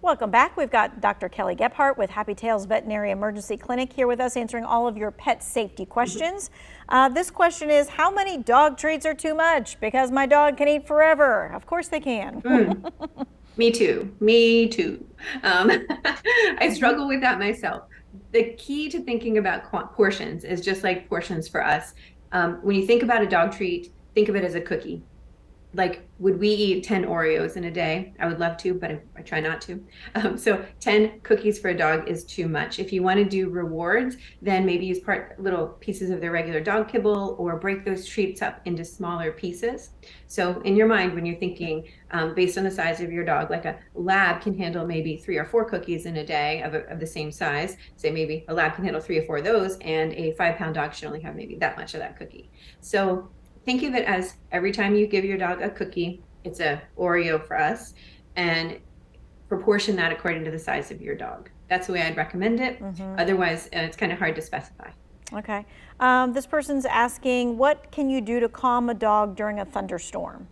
Welcome back. We've got Dr. Kelly Gebhardt with Happy Tales Veterinary Emergency Clinic here with us answering all of your pet safety questions. This question is, how many dog treats are too much? Because my dog can eat forever. Of course they can. Me too. Me too. I struggle with that myself. The key to thinking about portions is just like portions for us. When you think about a dog treat, think of it as a cookie. Like, would we eat 10 Oreos in a day? I would love to, but I try not to. So 10 cookies for a dog is too much. If you want to do rewards, then maybe use little pieces of their regular dog kibble or break those treats up into smaller pieces. So in your mind, when you're thinking based on the size of your dog, like a lab can handle maybe 3 or 4 cookies in a day of the same size. Say maybe a lab can handle 3 or 4 of those, and a 5-pound dog should only have maybe that much of that cookie. So think of it as every time you give your dog a cookie, it's a Oreo for us, and proportion that according to the size of your dog. That's the way I'd recommend it. Otherwise, it's kind of hard to specify. Okay. This person's asking, what can you do to calm a dog during a thunderstorm?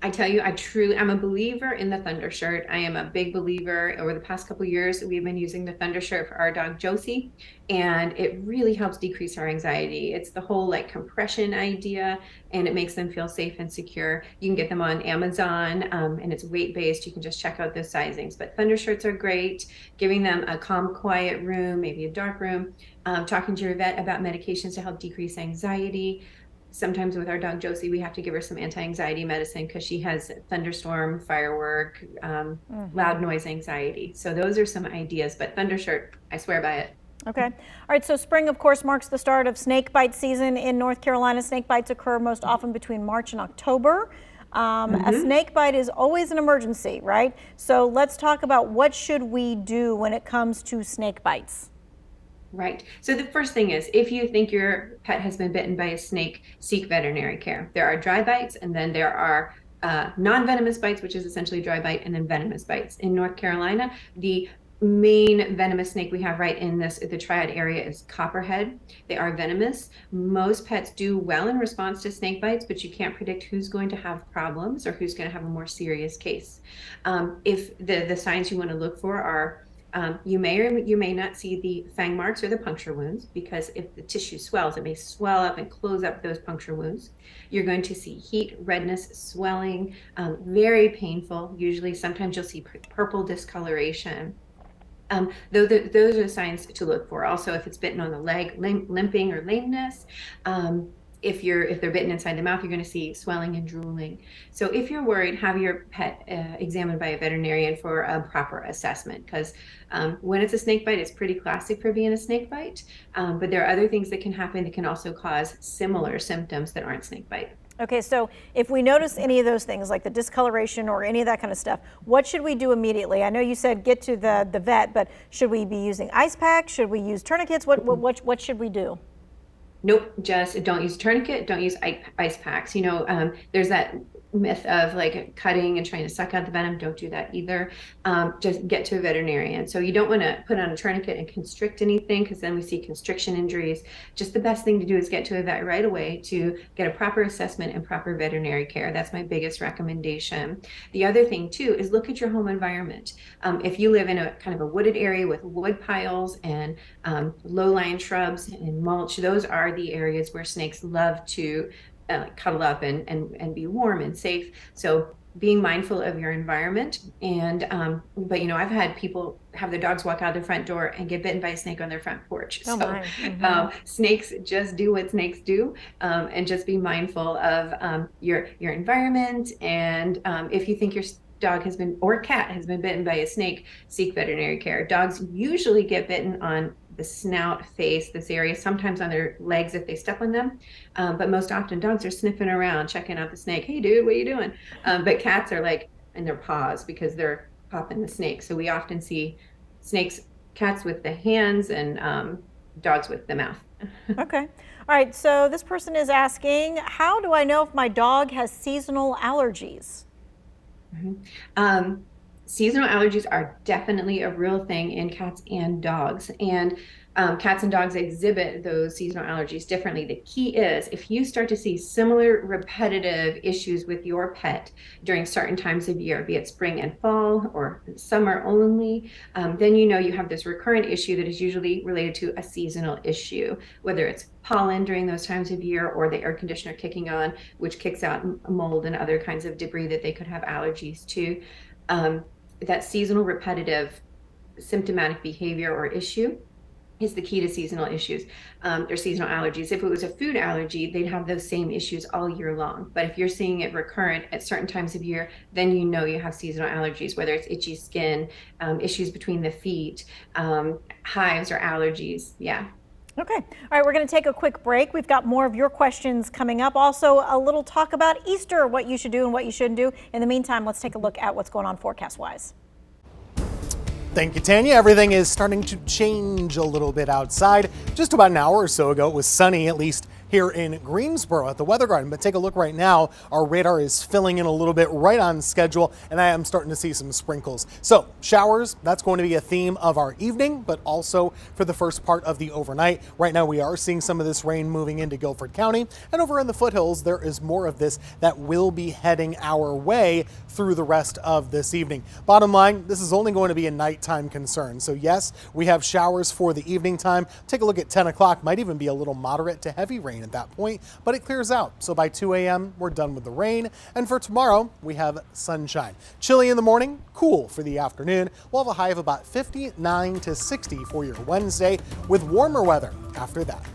I tell you, I'm a believer in the Thunder Shirt. I am a big believer. Over the past couple of years, we've been using the Thunder Shirt for our dog Josie, and it really helps decrease our anxiety. It's the whole like compression idea, and it makes them feel safe and secure. You can get them on Amazon, and it's weight-based. You can just check out those sizings. But Thunder Shirts are great. Giving them a calm, quiet room, maybe a dark room. Talking to your vet about medications to help decrease anxiety. Sometimes with our dog Josie, we have to give her some anti-anxiety medicine because she has thunderstorm, firework, loud noise anxiety. So those are some ideas, but Thunder Shirt, I swear by it. Okay. All right. So spring, of course, marks the start of snake bite season in North Carolina. Snake bites occur most often between March and October. A snake bite is always an emergency, right? So let's talk about what should we do when it comes to snake bites. Right. So the first thing is, if you think your pet has been bitten by a snake, seek veterinary care. There are dry bites, and then there are non-venomous bites, which is essentially dry bite, and then venomous bites. In North Carolina, the main venomous snake we have right in the triad area is copperhead. They are venomous. Most pets do well in response to snake bites, but you can't predict who's going to have problems or who's going to have a more serious case. If the signs you want to look for are you may or you may not see the fang marks or the puncture wounds, because if the tissue swells, it may swell up and close up those puncture wounds. You're going to see heat, redness, swelling, very painful. Usually, sometimes you'll see purple discoloration. Those are the signs to look for. Also, if it's bitten on the leg, limping or lameness. If they're bitten inside the mouth, you're going to see swelling and drooling. So if you're worried, have your pet examined by a veterinarian for a proper assessment, because when it's a snake bite, it's pretty classic for being a snake bite. But there are other things that can happen that can also cause similar symptoms that aren't snake bite. Okay, so if we notice any of those things, like the discoloration or any of that kind of stuff, what should we do immediately? I know you said get to the vet, but should we be using ice packs? Should we use tourniquets? What should we do? Nope, just don't use tourniquet, don't use ice packs. There's that myth of like cutting and trying to suck out the venom. Don't do that either. Just get to a veterinarian. So you don't want to put on a tourniquet and constrict anything, because then we see constriction injuries. Just the best thing to do is get to a vet right away to get a proper assessment and proper veterinary care. That's my biggest recommendation. The other thing too is look at your home environment. If you live in a kind of a wooded area with wood piles and low-lying shrubs and mulch, those are the areas where snakes love to cuddle up and be warm and safe. So being mindful of your environment. And but I've had people have their dogs walk out their front door and get bitten by a snake on their front porch. Snakes just do what snakes do, and just be mindful of your environment. And if you think your dog has been, or cat has been bitten by a snake, seek veterinary care. Dogs usually get bitten on the snout, face, this area, sometimes on their legs if they step on them. But most often dogs are sniffing around, checking out the snake. Hey dude, what are you doing? But cats are like in their paws because they're popping the snake. So we often see cats with the hands, and dogs with the mouth. Okay. All right. So this person is asking, how do I know if my dog has seasonal allergies? seasonal allergies are definitely a real thing in cats and dogs. And cats and dogs exhibit those seasonal allergies differently. The key is if you start to see similar repetitive issues with your pet during certain times of year, be it spring and fall or summer only, then you know you have this recurrent issue that is usually related to a seasonal issue, whether it's pollen during those times of year or the air conditioner kicking on, which kicks out mold and other kinds of debris that they could have allergies to. Um, that seasonal repetitive symptomatic behavior or issue is the key to seasonal issues or seasonal allergies. If it was a food allergy, they'd have those same issues all year long. But if you're seeing it recurrent at certain times of year, then you know you have seasonal allergies, whether it's itchy skin, issues between the feet, hives or allergies. Yeah. Okay. All right, we're going to take a quick break. We've got more of your questions coming up. Also, a little talk about Easter, what you should do and what you shouldn't do. In the meantime, let's take a look at what's going on forecast-wise. Thank you, Tanya. Everything is starting to change a little bit outside. Just about an hour or so ago, it was sunny, at least here in Greensboro at the Weather Garden. But take a look right now. Our radar is filling in a little bit right on schedule, and I am starting to see some sprinkles. So showers, that's going to be a theme of our evening, but also for the first part of the overnight. Right now, we are seeing some of this rain moving into Guilford County, and over in the foothills, there is more of this that will be heading our way through the rest of this evening. Bottom line, this is only going to be a nighttime concern. So yes, we have showers for the evening time. Take a look at 10 o'clock, might even be a little moderate to heavy rain at that point, but it clears out. So by 2 a.m., we're done with the rain. And for tomorrow, we have sunshine. Chilly in the morning, cool for the afternoon. We'll have a high of about 59 to 60 for your Wednesday with warmer weather after that.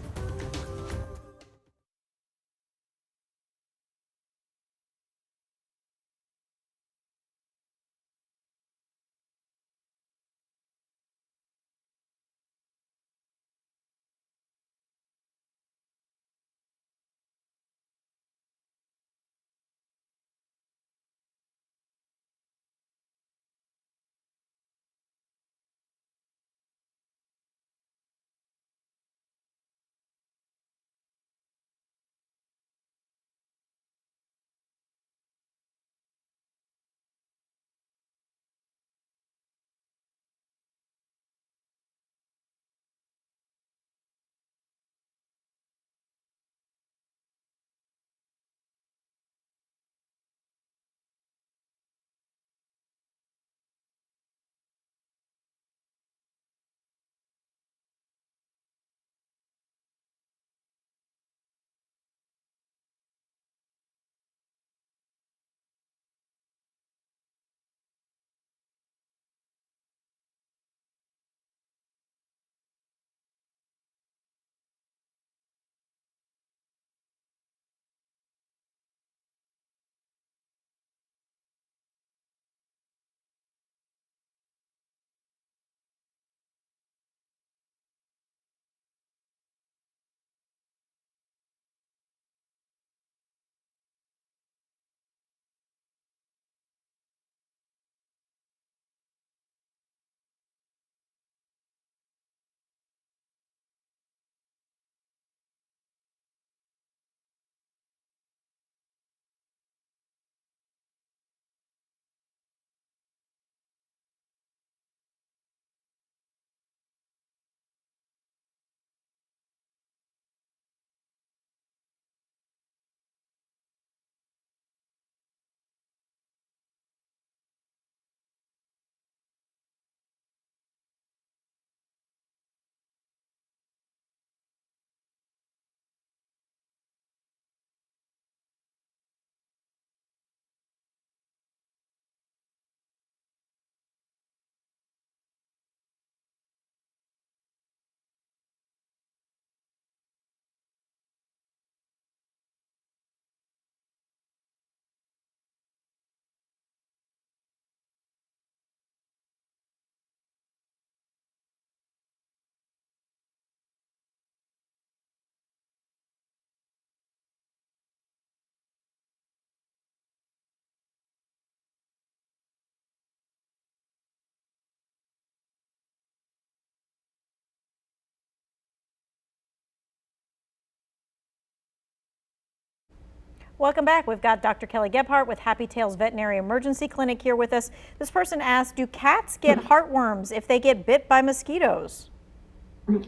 Welcome back. We've got Dr. Kelly Gebhardt with Happy Tales Veterinary Emergency Clinic here with us. This person asked, do cats get heartworms if they get bit by mosquitoes?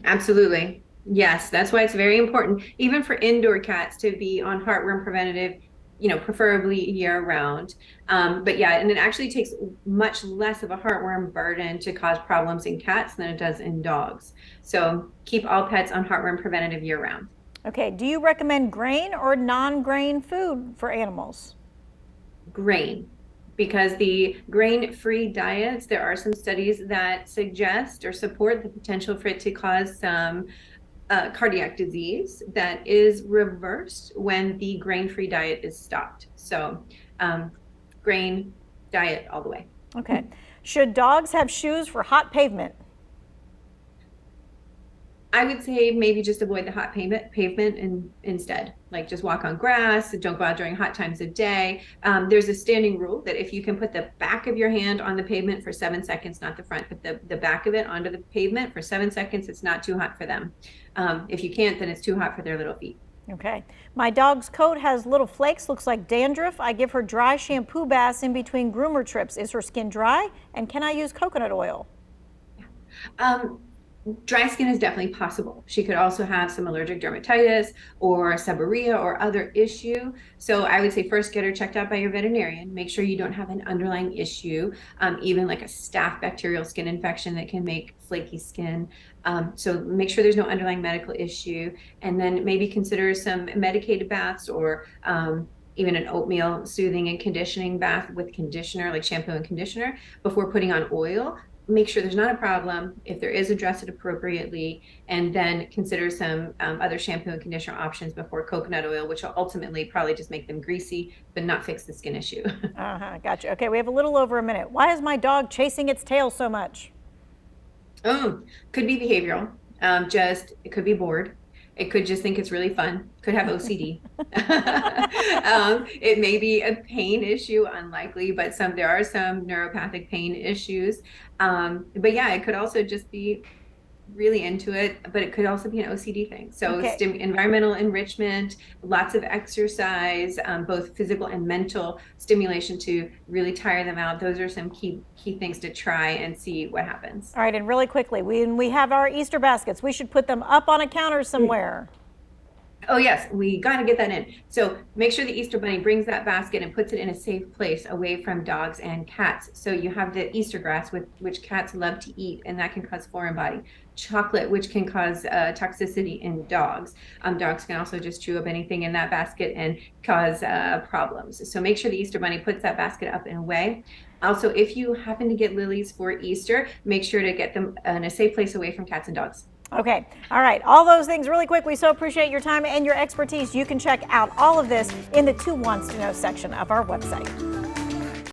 Absolutely. Yes, that's why it's very important, even for indoor cats, to be on heartworm preventative, preferably year round. But yeah, and it actually takes much less of a heartworm burden to cause problems in cats than it does in dogs. So keep all pets on heartworm preventative year round. Okay, do you recommend grain or non-grain food for animals? Grain, because the grain-free diets, there are some studies that suggest or support the potential for it to cause some cardiac disease that is reversed when the grain-free diet is stopped. So grain diet all the way. Okay. Should dogs have shoes for hot pavement? I would say maybe just avoid the hot pavement instead. Like just walk on grass, don't go out during hot times of day. There's a standing rule that if you can put the back of your hand on the pavement for 7 seconds, not the front, but the back of it onto the pavement for 7 seconds, it's not too hot for them. If you can't, then it's too hot for their little feet. Okay. My dog's coat has little flakes, looks like dandruff. I give her dry shampoo baths in between groomer trips. Is her skin dry? And can I use coconut oil? Dry skin is definitely possible. She could also have some allergic dermatitis or seborrhea or other issue. So I would say first get her checked out by your veterinarian. Make sure you don't have an underlying issue, even like a staph bacterial skin infection that can make flaky skin. So make sure there's no underlying medical issue, and then maybe consider some medicated baths or even an oatmeal soothing and conditioning bath with conditioner, like shampoo and conditioner, before putting on oil. Make sure there's not a problem. If there is, address it appropriately, and then consider some other shampoo and conditioner options before coconut oil, which will ultimately probably just make them greasy but not fix the skin issue. Gotcha. Okay, we have a little over a minute. Why is my dog chasing its tail so much? Could be behavioral. It could be bored. It could just think it's really fun. Could have OCD. It may be a pain issue, unlikely, but there are some neuropathic pain issues. But yeah, it could also just be really into it, but it could also be an OCD thing. So environmental enrichment, lots of exercise, both physical and mental stimulation to really tire them out. Those are some key things to try and see what happens. All right, and really quickly, when we have our Easter baskets, we should put them up on a counter somewhere. Oh yes, we got to get that in. So make sure the Easter Bunny brings that basket and puts it in a safe place away from dogs and cats. So you have the Easter grass, which cats love to eat, and that can cause foreign body. Chocolate, which can cause toxicity in dogs. Dogs can also just chew up anything in that basket and cause problems. So make sure the Easter Bunny puts that basket up and away. Also, if you happen to get lilies for Easter, make sure to get them in a safe place away from cats and dogs. Okay. All right. All those things really quick. We so appreciate your time and your expertise. You can check out all of this in the Who Wants to Know section of our website.